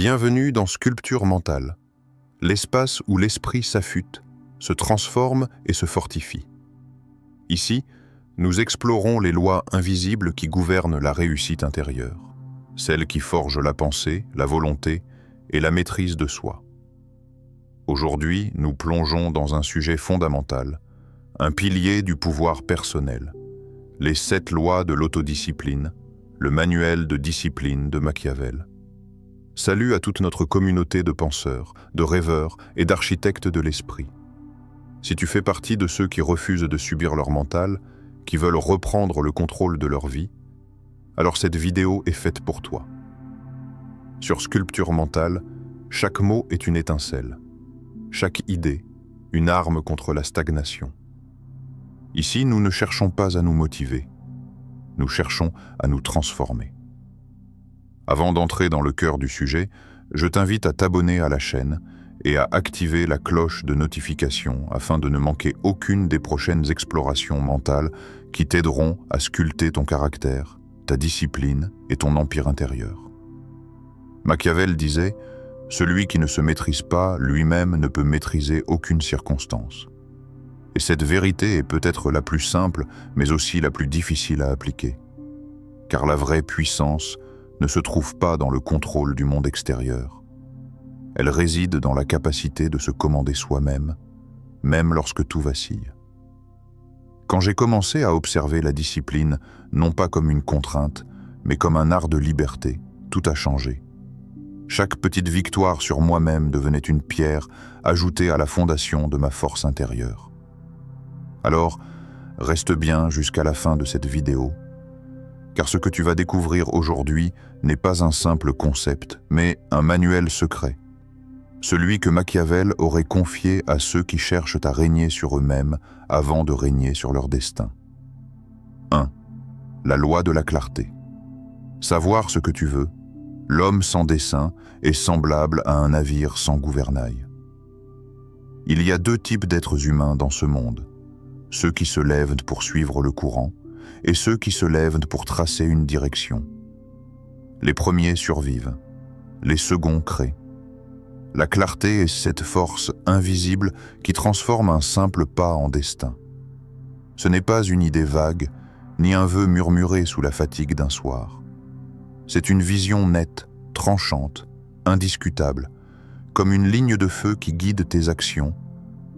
Bienvenue dans Sculpture mentale, l'espace où l'esprit s'affûte, se transforme et se fortifie. Ici, nous explorons les lois invisibles qui gouvernent la réussite intérieure, celles qui forgent la pensée, la volonté et la maîtrise de soi. Aujourd'hui, nous plongeons dans un sujet fondamental, un pilier du pouvoir personnel, les 7 lois de l'autodiscipline, le manuel de discipline de Machiavel. Salut à toute notre communauté de penseurs, de rêveurs et d'architectes de l'esprit. Si tu fais partie de ceux qui refusent de subir leur mental, qui veulent reprendre le contrôle de leur vie, alors cette vidéo est faite pour toi. Sur Sculpture mentale, chaque mot est une étincelle, chaque idée, une arme contre la stagnation. Ici, nous ne cherchons pas à nous motiver, nous cherchons à nous transformer. Avant d'entrer dans le cœur du sujet, je t'invite à t'abonner à la chaîne et à activer la cloche de notification afin de ne manquer aucune des prochaines explorations mentales qui t'aideront à sculpter ton caractère, ta discipline et ton empire intérieur. Machiavel disait « Celui qui ne se maîtrise pas lui-même ne peut maîtriser aucune circonstance ». Et cette vérité est peut-être la plus simple, mais aussi la plus difficile à appliquer. Car la vraie puissance ne se trouve pas dans le contrôle du monde extérieur. Elle réside dans la capacité de se commander soi-même, même lorsque tout vacille. Quand j'ai commencé à observer la discipline, non pas comme une contrainte, mais comme un art de liberté, tout a changé. Chaque petite victoire sur moi-même devenait une pierre ajoutée à la fondation de ma force intérieure. Alors, reste bien jusqu'à la fin de cette vidéo, car ce que tu vas découvrir aujourd'hui n'est pas un simple concept, mais un manuel secret. Celui que Machiavel aurait confié à ceux qui cherchent à régner sur eux-mêmes avant de régner sur leur destin. 1. La loi de la clarté. Savoir ce que tu veux, l'homme sans dessein est semblable à un navire sans gouvernail. Il y a 2 types d'êtres humains dans ce monde, ceux qui se lèvent pour suivre le courant, et ceux qui se lèvent pour tracer une direction. Les premiers survivent, les seconds créent. La clarté est cette force invisible qui transforme un simple pas en destin. Ce n'est pas une idée vague, ni un vœu murmuré sous la fatigue d'un soir. C'est une vision nette, tranchante, indiscutable, comme une ligne de feu qui guide tes actions,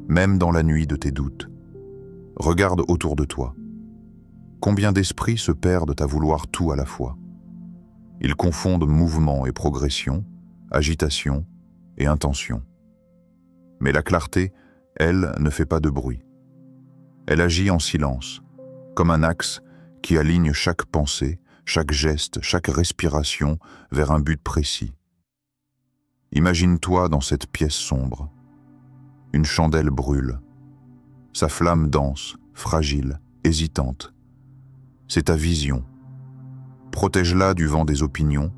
même dans la nuit de tes doutes. Regarde autour de toi. Combien d'esprits se perdent à vouloir tout à la fois? Ils confondent mouvement et progression, agitation et intention. Mais la clarté, elle, ne fait pas de bruit. Elle agit en silence, comme un axe qui aligne chaque pensée, chaque geste, chaque respiration vers un but précis. Imagine-toi dans cette pièce sombre. Une chandelle brûle. Sa flamme danse, fragile, hésitante. C'est ta vision. Protège-la du vent des opinions,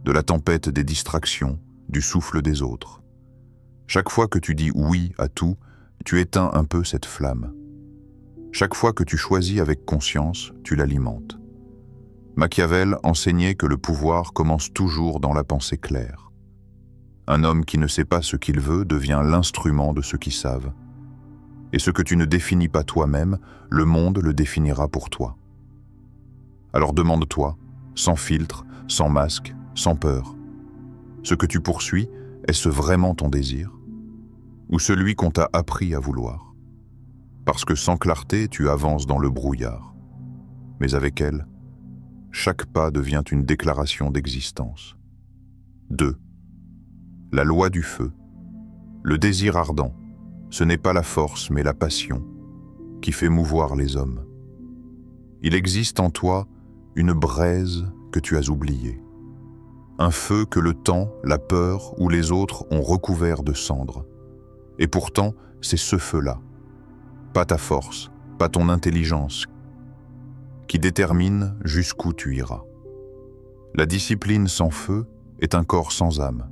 de la tempête des distractions, du souffle des autres. Chaque fois que tu dis oui à tout, tu éteins un peu cette flamme. Chaque fois que tu choisis avec conscience, tu l'alimentes. Machiavel enseignait que le pouvoir commence toujours dans la pensée claire. Un homme qui ne sait pas ce qu'il veut devient l'instrument de ceux qui savent. Et ce que tu ne définis pas toi-même, le monde le définira pour toi. Alors demande-toi, sans filtre, sans masque, sans peur. Ce que tu poursuis, est-ce vraiment ton désir? Ou celui qu'on t'a appris à vouloir? Parce que sans clarté, tu avances dans le brouillard. Mais avec elle, chaque pas devient une déclaration d'existence. 2. La loi du feu. Le désir ardent, ce n'est pas la force mais la passion qui fait mouvoir les hommes. Il existe en toi une braise que tu as oubliée. Un feu que le temps, la peur ou les autres ont recouvert de cendres. Et pourtant, c'est ce feu-là, pas ta force, pas ton intelligence, qui détermine jusqu'où tu iras. La discipline sans feu est un corps sans âme.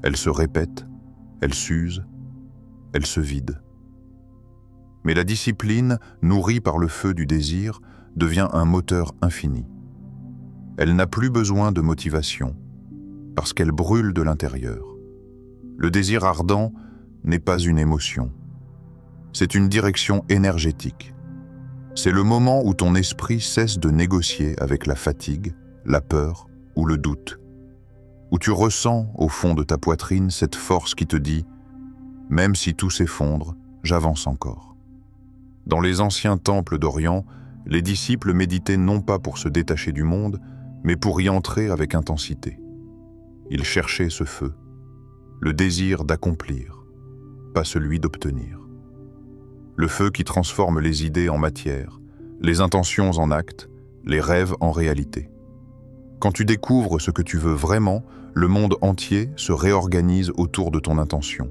Elle se répète, elle s'use, elle se vide. Mais la discipline, nourrie par le feu du désir, devient un moteur infini. Elle n'a plus besoin de motivation, parce qu'elle brûle de l'intérieur. Le désir ardent n'est pas une émotion. C'est une direction énergétique. C'est le moment où ton esprit cesse de négocier avec la fatigue, la peur ou le doute. Où tu ressens au fond de ta poitrine cette force qui te dit « Même si tout s'effondre, j'avance encore ». Dans les anciens temples d'Orient, les disciples méditaient non pas pour se détacher du monde, mais pour y entrer avec intensité. Ils cherchaient ce feu, le désir d'accomplir, pas celui d'obtenir. Le feu qui transforme les idées en matière, les intentions en actes, les rêves en réalité. Quand tu découvres ce que tu veux vraiment, le monde entier se réorganise autour de ton intention.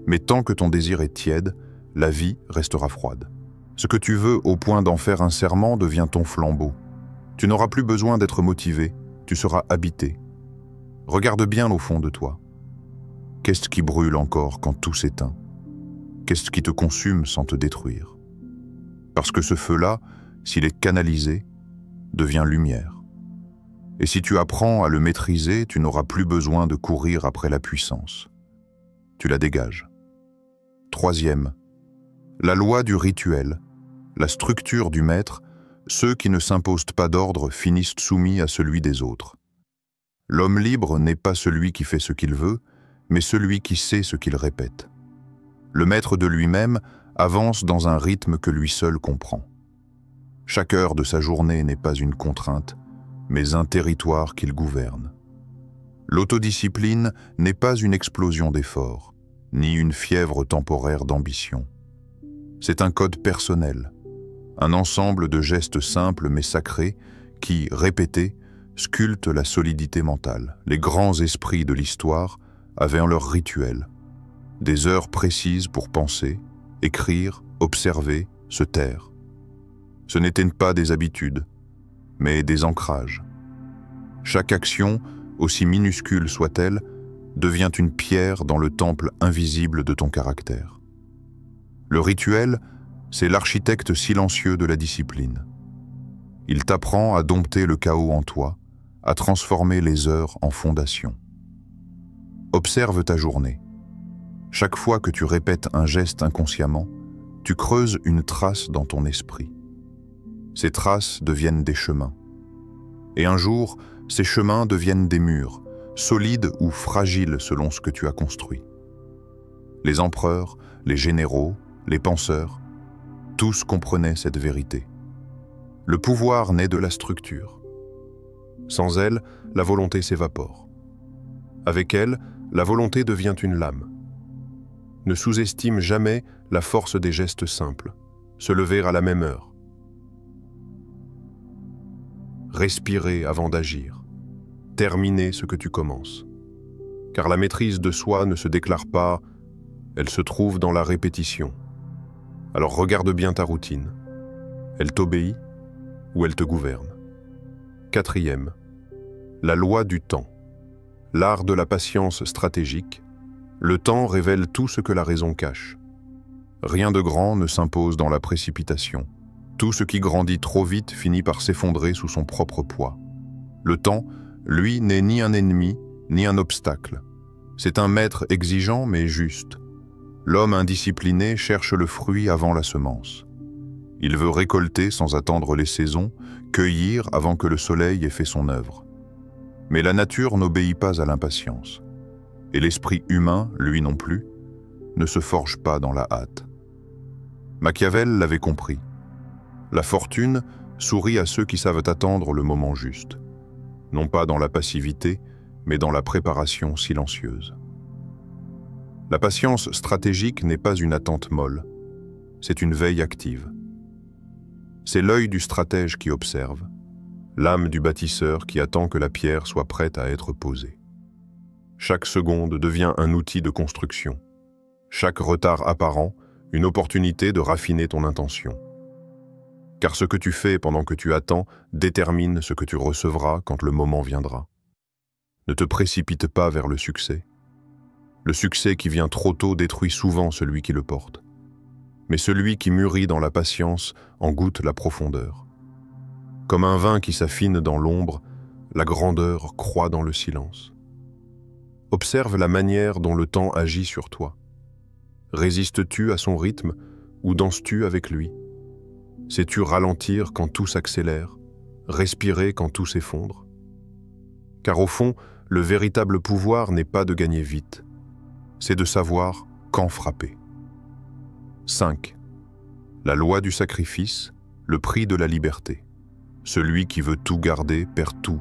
Mais tant que ton désir est tiède, la vie restera froide. Ce que tu veux au point d'en faire un serment devient ton flambeau. Tu n'auras plus besoin d'être motivé, tu seras habité. Regarde bien au fond de toi. Qu'est-ce qui brûle encore quand tout s'éteint? Qu'est-ce qui te consume sans te détruire? Parce que ce feu-là, s'il est canalisé, devient lumière. Et si tu apprends à le maîtriser, tu n'auras plus besoin de courir après la puissance. Tu la dégages. Troisième, la loi du rituel, la structure du maître, ceux qui ne s'imposent pas d'ordre finissent soumis à celui des autres. L'homme libre n'est pas celui qui fait ce qu'il veut, mais celui qui sait ce qu'il répète. Le maître de lui-même avance dans un rythme que lui seul comprend. Chaque heure de sa journée n'est pas une contrainte, mais un territoire qu'il gouverne. L'autodiscipline n'est pas une explosion d'efforts, ni une fièvre temporaire d'ambition. C'est un code personnel, un ensemble de gestes simples mais sacrés qui, répétés, sculptent la solidité mentale. Les grands esprits de l'histoire avaient en leur rituel des heures précises pour penser, écrire, observer, se taire. Ce n'étaient pas des habitudes, mais des ancrages. Chaque action, aussi minuscule soit-elle, devient une pierre dans le temple invisible de ton caractère. Le rituel, c'est l'architecte silencieux de la discipline. Il t'apprend à dompter le chaos en toi, à transformer les heures en fondation. Observe ta journée. Chaque fois que tu répètes un geste inconsciemment, tu creuses une trace dans ton esprit. Ces traces deviennent des chemins. Et un jour, ces chemins deviennent des murs, solides ou fragiles selon ce que tu as construit. Les empereurs, les généraux, les penseurs, tous comprenaient cette vérité. Le pouvoir naît de la structure. Sans elle, la volonté s'évapore. Avec elle, la volonté devient une lame. Ne sous-estime jamais la force des gestes simples. Se lever à la même heure. Respirer avant d'agir. Terminer ce que tu commences. Car la maîtrise de soi ne se déclare pas, elle se trouve dans la répétition. Alors regarde bien ta routine. Elle t'obéit ou elle te gouverne. Quatrième, la loi du temps. L'art de la patience stratégique. Le temps révèle tout ce que la raison cache. Rien de grand ne s'impose dans la précipitation. Tout ce qui grandit trop vite finit par s'effondrer sous son propre poids. Le temps, lui, n'est ni un ennemi, ni un obstacle. C'est un maître exigeant mais juste. L'homme indiscipliné cherche le fruit avant la semence. Il veut récolter sans attendre les saisons, cueillir avant que le soleil ait fait son œuvre. Mais la nature n'obéit pas à l'impatience. Et l'esprit humain, lui non plus, ne se forge pas dans la hâte. Machiavel l'avait compris. La fortune sourit à ceux qui savent attendre le moment juste, non pas dans la passivité, mais dans la préparation silencieuse. La patience stratégique n'est pas une attente molle, c'est une veille active. C'est l'œil du stratège qui observe, l'âme du bâtisseur qui attend que la pierre soit prête à être posée. Chaque seconde devient un outil de construction. Chaque retard apparent, une opportunité de raffiner ton intention. Car ce que tu fais pendant que tu attends détermine ce que tu recevras quand le moment viendra. Ne te précipite pas vers le succès. Le succès qui vient trop tôt détruit souvent celui qui le porte. Mais celui qui mûrit dans la patience en goûte la profondeur. Comme un vin qui s'affine dans l'ombre, la grandeur croît dans le silence. Observe la manière dont le temps agit sur toi. Résistes-tu à son rythme ou danses-tu avec lui? Sais-tu ralentir quand tout s'accélère, respirer quand tout s'effondre? Car au fond, le véritable pouvoir n'est pas de gagner vite, c'est de savoir quand frapper. 5. La loi du sacrifice, le prix de la liberté. Celui qui veut tout garder perd tout.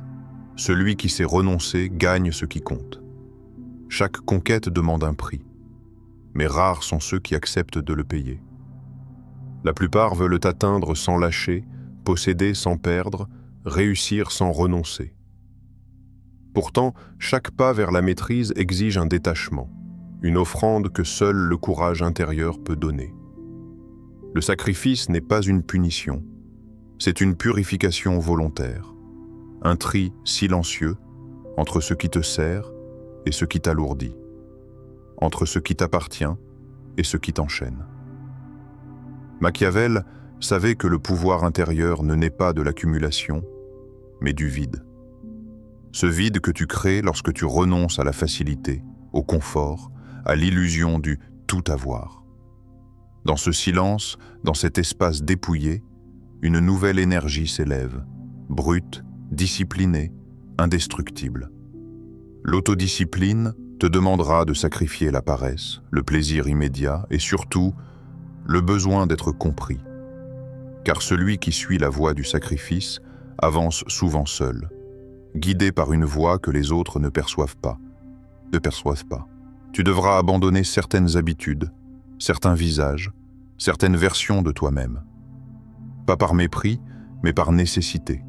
Celui qui sait renoncer gagne ce qui compte. Chaque conquête demande un prix, mais rares sont ceux qui acceptent de le payer. La plupart veulent atteindre sans lâcher, posséder sans perdre, réussir sans renoncer. Pourtant, chaque pas vers la maîtrise exige un détachement, une offrande que seul le courage intérieur peut donner. Le sacrifice n'est pas une punition, c'est une purification volontaire, un tri silencieux entre ce qui te sert et ce qui t'alourdit, entre ce qui t'appartient et ce qui t'enchaîne. Machiavel savait que le pouvoir intérieur ne naît pas de l'accumulation, mais du vide. Ce vide que tu crées lorsque tu renonces à la facilité, au confort, à l'illusion du tout avoir. Dans ce silence, dans cet espace dépouillé, une nouvelle énergie s'élève, brute, disciplinée, indestructible. L'autodiscipline te demandera de sacrifier la paresse, le plaisir immédiat et surtout le besoin d'être compris. Car celui qui suit la voie du sacrifice avance souvent seul, guidé par une voie que les autres ne perçoivent pas. Tu devras abandonner certaines habitudes, certains visages, certaines versions de toi-même. Pas par mépris, mais par nécessité.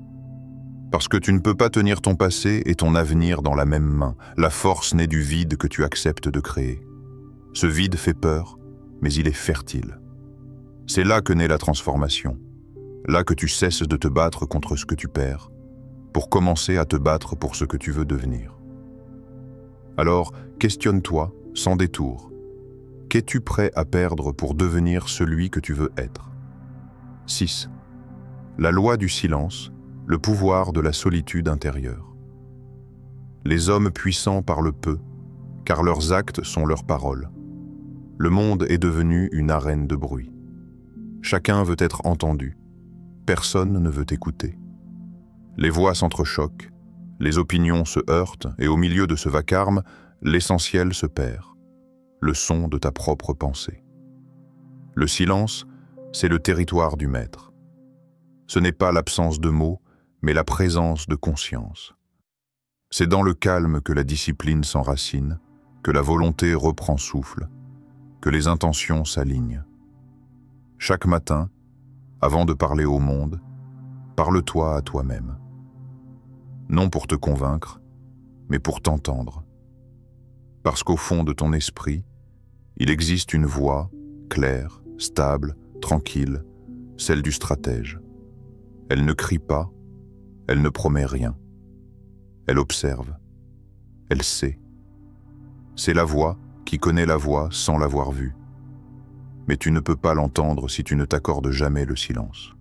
Parce que tu ne peux pas tenir ton passé et ton avenir dans la même main. La force naît du vide que tu acceptes de créer. Ce vide fait peur, mais il est fertile. C'est là que naît la transformation. Là que tu cesses de te battre contre ce que tu perds, pour commencer à te battre pour ce que tu veux devenir. Alors, questionne-toi, sans détour. Qu'es-tu prêt à perdre pour devenir celui que tu veux être? 6. La loi du silence, le pouvoir de la solitude intérieure. Les hommes puissants parlent peu, car leurs actes sont leurs paroles. Le monde est devenu une arène de bruit. Chacun veut être entendu. Personne ne veut écouter. Les voix s'entrechoquent, les opinions se heurtent et au milieu de ce vacarme, l'essentiel se perd, le son de ta propre pensée. Le silence, c'est le territoire du maître. Ce n'est pas l'absence de mots, mais la présence de conscience. C'est dans le calme que la discipline s'enracine, que la volonté reprend souffle, que les intentions s'alignent. Chaque matin, avant de parler au monde, parle-toi à toi-même. Non pour te convaincre, mais pour t'entendre. Parce qu'au fond de ton esprit, il existe une voix claire, stable, tranquille, celle du stratège. Elle ne crie pas, elle ne promet rien. Elle observe, elle sait. C'est la voix qui connaît la voix sans l'avoir vue. Mais tu ne peux pas l'entendre si tu ne t'accordes jamais le silence.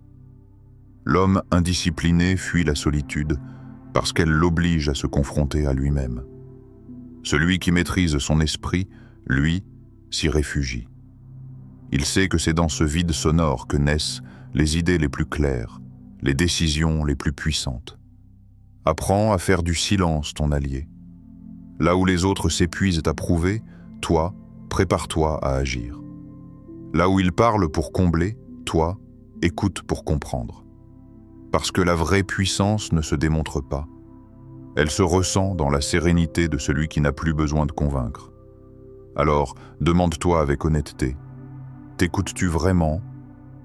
L'homme indiscipliné fuit la solitude parce qu'elle l'oblige à se confronter à lui-même. Celui qui maîtrise son esprit, lui, s'y réfugie. Il sait que c'est dans ce vide sonore que naissent les idées les plus claires, les décisions les plus puissantes. Apprends à faire du silence ton allié. Là où les autres s'épuisent à prouver, toi, prépare-toi à agir. Là où ils parlent pour combler, toi, écoute pour comprendre. Parce que la vraie puissance ne se démontre pas. Elle se ressent dans la sérénité de celui qui n'a plus besoin de convaincre. Alors, demande-toi avec honnêteté, t'écoutes-tu vraiment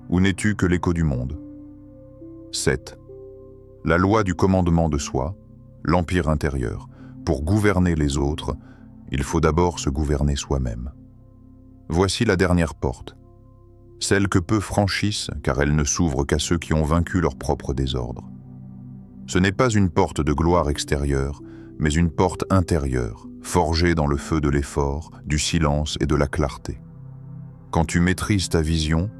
ou n'es-tu que l'écho du monde? 7. La loi du commandement de soi, l'empire intérieur. Pour gouverner les autres, il faut d'abord se gouverner soi-même. Voici la dernière porte. Celle que peu franchissent, car elle ne s'ouvre qu'à ceux qui ont vaincu leur propre désordre. Ce n'est pas une porte de gloire extérieure, mais une porte intérieure, forgée dans le feu de l'effort, du silence et de la clarté. Quand tu maîtrises ta vision,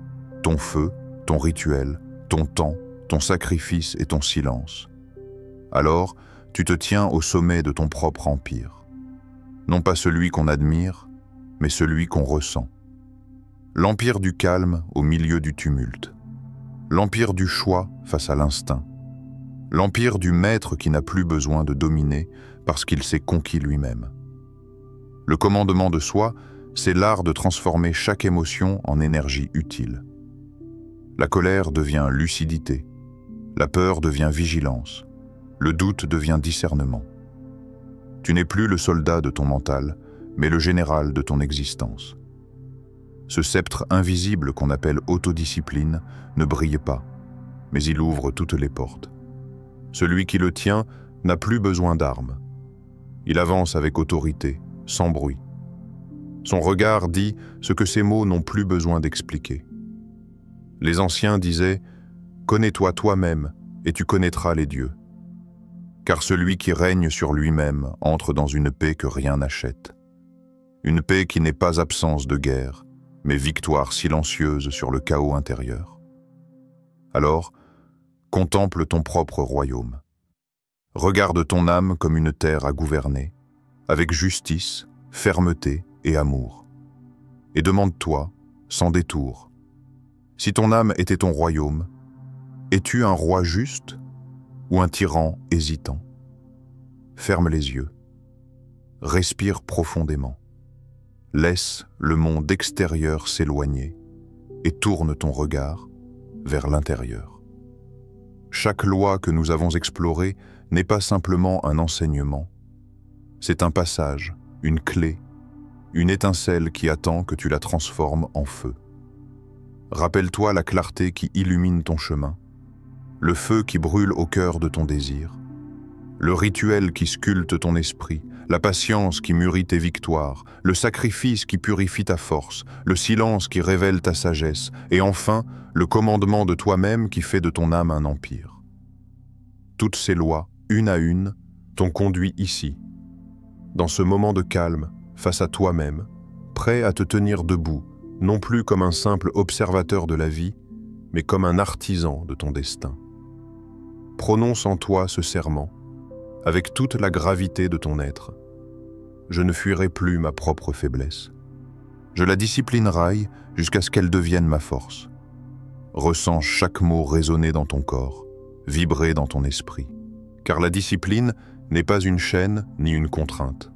ton feu, ton rituel, ton temps, ton sacrifice et ton silence, alors tu te tiens au sommet de ton propre empire. non pas celui qu'on admire, mais celui qu'on ressent. L'empire du calme au milieu du tumulte. L'empire du choix face à l'instinct. L'empire du maître qui n'a plus besoin de dominer parce qu'il s'est conquis lui-même. Le commandement de soi, c'est l'art de transformer chaque émotion en énergie utile. La colère devient lucidité, la peur devient vigilance, le doute devient discernement. Tu n'es plus le soldat de ton mental, mais le général de ton existence. Ce sceptre invisible qu'on appelle autodiscipline ne brille pas, mais il ouvre toutes les portes. Celui qui le tient n'a plus besoin d'armes. Il avance avec autorité, sans bruit. Son regard dit ce que ses mots n'ont plus besoin d'expliquer. Les anciens disaient « Connais-toi toi-même et tu connaîtras les dieux ». Car celui qui règne sur lui-même entre dans une paix que rien n'achète. Une paix qui n'est pas absence de guerre, mais victoire silencieuse sur le chaos intérieur. Alors, contemple ton propre royaume. Regarde ton âme comme une terre à gouverner, avec justice, fermeté et amour. Et demande-toi, sans détour, si ton âme était ton royaume, es-tu un roi juste ou un tyran hésitant? Ferme les yeux. Respire profondément. Laisse le monde extérieur s'éloigner et tourne ton regard vers l'intérieur. Chaque loi que nous avons explorée n'est pas simplement un enseignement. C'est un passage, une clé, une étincelle qui attend que tu la transformes en feu. Rappelle-toi la clarté qui illumine ton chemin, le feu qui brûle au cœur de ton désir, le rituel qui sculpte ton esprit, la patience qui mûrit tes victoires, le sacrifice qui purifie ta force, le silence qui révèle ta sagesse, et enfin, le commandement de toi-même qui fait de ton âme un empire. Toutes ces lois, une à une, t'ont conduit ici, dans ce moment de calme, face à toi-même, prêt à te tenir debout, non plus comme un simple observateur de la vie, mais comme un artisan de ton destin. Prononce en toi ce serment, avec toute la gravité de ton être. Je ne fuirai plus ma propre faiblesse. Je la disciplinerai jusqu'à ce qu'elle devienne ma force. Ressens chaque mot résonner dans ton corps, vibrer dans ton esprit. Car la discipline n'est pas une chaîne ni une contrainte.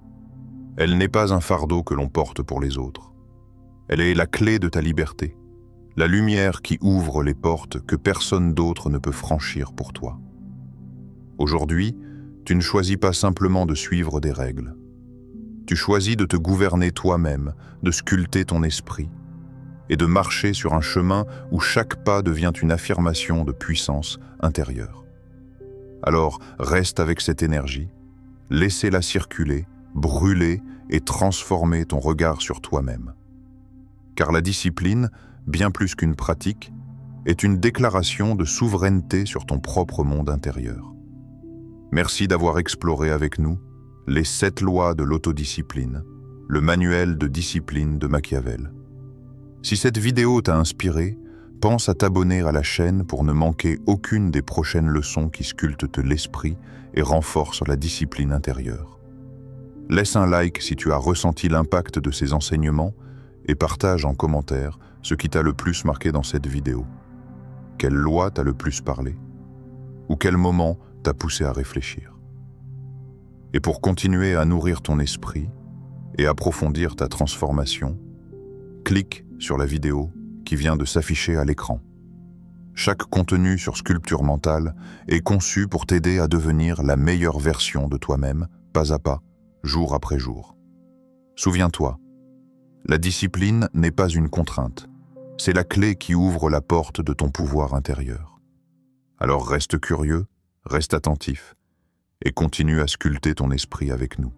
Elle n'est pas un fardeau que l'on porte pour les autres. Elle est la clé de ta liberté, la lumière qui ouvre les portes que personne d'autre ne peut franchir pour toi. Aujourd'hui, tu ne choisis pas simplement de suivre des règles. Tu choisis de te gouverner toi-même, de sculpter ton esprit et de marcher sur un chemin où chaque pas devient une affirmation de puissance intérieure. Alors, reste avec cette énergie, laissez-la circuler, brûler et transformer ton regard sur toi-même. Car la discipline, bien plus qu'une pratique, est une déclaration de souveraineté sur ton propre monde intérieur. Merci d'avoir exploré avec nous les 7 lois de l'autodiscipline, le manuel de discipline de Machiavel. Si cette vidéo t'a inspiré, pense à t'abonner à la chaîne pour ne manquer aucune des prochaines leçons qui sculptent l'esprit et renforcent la discipline intérieure. Laisse un like si tu as ressenti l'impact de ces enseignements et partage en commentaire ce qui t'a le plus marqué dans cette vidéo. Quelle loi t'a le plus parlé? Ou quel moment t'a poussé à réfléchir? Et pour continuer à nourrir ton esprit et approfondir ta transformation, clique sur la vidéo qui vient de s'afficher à l'écran. Chaque contenu sur Sculpture Mentale est conçu pour t'aider à devenir la meilleure version de toi-même, pas à pas, jour après jour. Souviens-toi, la discipline n'est pas une contrainte, c'est la clé qui ouvre la porte de ton pouvoir intérieur. Alors reste curieux, reste attentif et continue à sculpter ton esprit avec nous.